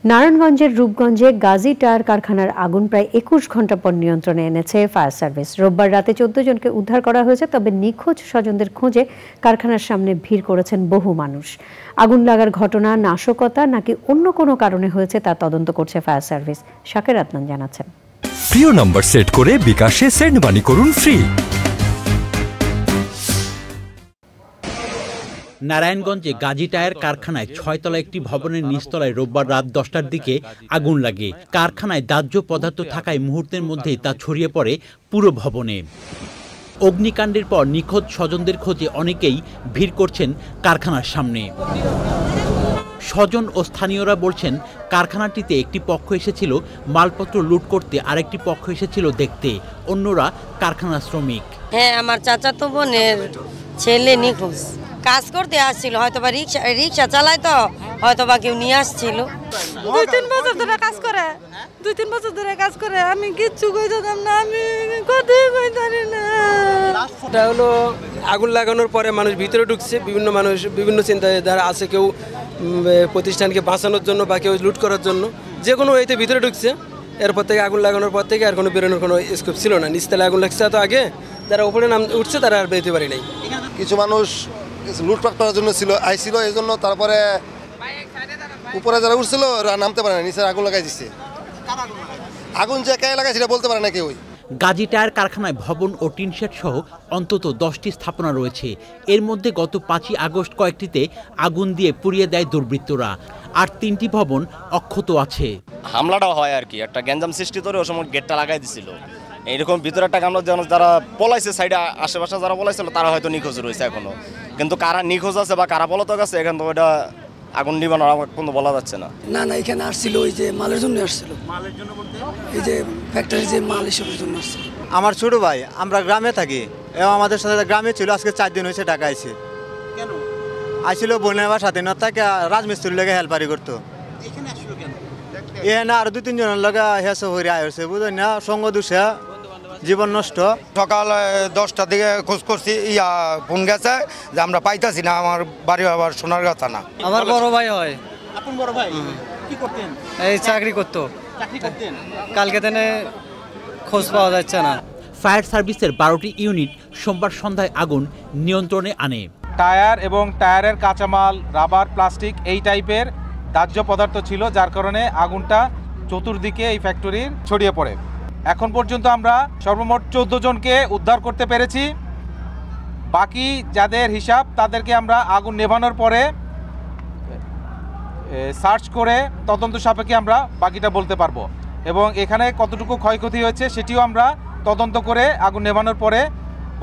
নারায়ণগঞ্জের রূপগঞ্জে গাজী টায়ার কারখানার আগুন প্রায় ২১ ঘণ্টা পর নিয়ন্ত্রণে এনেছে ফায়ার সার্ভিস। রোববার রাতে ১৪ জনকে উদ্ধার করা হয়েছে, তবে নিখোঁজ স্বজনদের খোঁজে কারখানার সামনে ভিড় করেছেন বহু মানুষ। আগুন লাগার ঘটনা নাশকতা নাকি অন্য কোনো কারণে হয়েছে তা তদন্ত করছে ফায়ার সার্ভিস। শাকের আদনান জানাচ্ছেন। প্রিয় নম্বর সেট করে বিকাশে সেন্ড মানি করুন ফ্রি। নারায়ণগঞ্জে গাজী টায়ার কারখানায় ৬ তলা একটি ভবনের নিচতলায় রোববার রাত ১০টার দিকে আগুন লাগে। কারখানায় দাহ্য পদার্থ থাকায় মুহূর্তের মধ্যেই তা ছড়িয়ে পড়ে পুরো ভবনে। অগ্নিকাণ্ডের পর নিখোঁজ স্বজনদের খোঁজে অনেকেই ভিড় করছেন কারখানার সামনে। স্বজন ও স্থানীয়রা বলছেন, কারখানাটিতে একটি পক্ষ এসেছিল মালপত্র লুট করতে, আরেকটি পক্ষ এসেছিল দেখতে। অন্যরা কারখানার শ্রমিক। হ্যাঁ, আমার চাচাতো বোনের ছেলে নিখোঁজ, কাজ করতে আসছিল, হয়তোবা রিক্সা চালায়, তো হয়তোবা কেউ নিয়ে আসছিল। ২-৩ বছর ধরে কাজ করে, ২-৩ বছর ধরে কাজ করে। আমি কিচ্ছু কইতাম না, আমি কথাই কইতারি না। এটা হলো আগুন লাগানোর পরে মানুষ ভিতরে ঢুকছে, মানুষ বিভিন্ন চিন্তাধারা আছে, কেউ প্রতিষ্ঠানকে বাঁচানোর জন্য বা কেউ লুট করার জন্য, যে কোনো এতে ভিতরে ঢুকছে। এরপর থেকে আগুন লাগানোর পর থেকে আর কোনো বেরোনোর কোনো স্কোপ ছিল না। নিচতলায় আগুন লাগছে, তো আগে যারা উপরে নাম উঠছে তারা আর বেরোতে পারি নাই। কিছু মানুষ লুটপাট করার জন্য আইছিল, এই জন্য তারপরে উপরে যারা উঠছিল নামতে পারে না, নিচে আগুন লাগাই দিচ্ছে। আগুন যে কে লাগাই সেটা বলতে পারে না কেউ। গাজী টায়ার কারখানায় ভবন ও টিনশেড সহ অন্তত 10টি স্থাপনা রয়েছে। এর মধ্যে গত 5ই আগস্ট কয়েকটিতে আগুন দিয়ে পুড়িয়ে দেয় দুর্বৃত্তরা, আর 3টি ভবন অক্ষত আছে। হামলাটা হয় আর কি, একটা গ্যাঞ্জাম সৃষ্টি করে ওই সময় গেটটা লাগাই দিছিল। এইরকম ভিতরে একটা কামড় যারা পলাইছে, সাইডে আশেপাশে যারা পলাইছিল তারা হয়তো নিখোঁজ রয়েছে এখনো, কিন্তু কারা নিখোঁজ আছে বা কারা পলাতক আছে এখান থেকে ওইটা আগুন নিবানোর কোনো বলা যাচ্ছে না। না, এখানে আসছিল ওই যে মালের জন্য আসছিল। মালের জন্য বলতে এই যে ফ্যাক্টরি যে মাল এসবের জন্য আসছিল। আমার ছোট ভাই, আমরা গ্রামে থাকি এবং আমাদের সাথে গ্রামে ছিল, আজকে 4 দিন হয়েছে ঢাকা আইছে। কেন আইছিল? বোনের বা স্বাধীনতাকে রাজমিস্ত্রির লেগে হেল্পারি করতো। এখানে আসলো কেন? এখানে আর 2-3 জনের লগে হেসে হয়ে আইছে, বুঝলেন না? সঙ্গ দোষে জীবন নষ্ট। সকাল 10টার দিকে খোঁজ করছি, ফোন গেছে যে আমরা পাইতাছি না। আমার বাড়ি আবার সোনারগাঁও না। আমার বড় ভাই হয়। আপন বড় ভাই কি করতেন? এই চাকরি করতো। চাকরি করতেন? কালকে দিনে খোঁজ পাওয়া যাচ্ছে না। ফায়ার সার্ভিসের 12টি ইউনিট সোমবার সন্ধ্যায় আগুন নিয়ন্ত্রণে আনে। টায়ার এবং টায়ারের কাঁচামাল, রাবার, প্লাস্টিক এই টাইপের দাহ্য পদার্থ ছিল, যার কারণে আগুনটা চতুর্দিকে এই ফ্যাক্টরির ছড়িয়ে পড়ে। এখন পর্যন্ত আমরা সর্বমোট 14 জনকে উদ্ধার করতে পেরেছি। বাকি যাদের হিসাব তাদেরকে আমরা আগুন নেভানোর পরে সার্চ করে তদন্ত সাপেক্ষে আমরা বাকিটা বলতে পারবো, এবং এখানে কতটুকু ক্ষয়ক্ষতি হয়েছে সেটিও আমরা তদন্ত করে আগুন নেভানোর পরে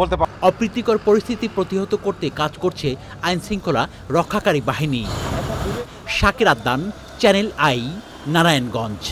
বলতে পারবো। অপ্রীতিকর পরিস্থিতি প্রতিহত করতে কাজ করছে আইন শৃঙ্খলা রক্ষাকারী বাহিনী। শাকের আদনান, চ্যানেল আই, নারায়ণগঞ্জ।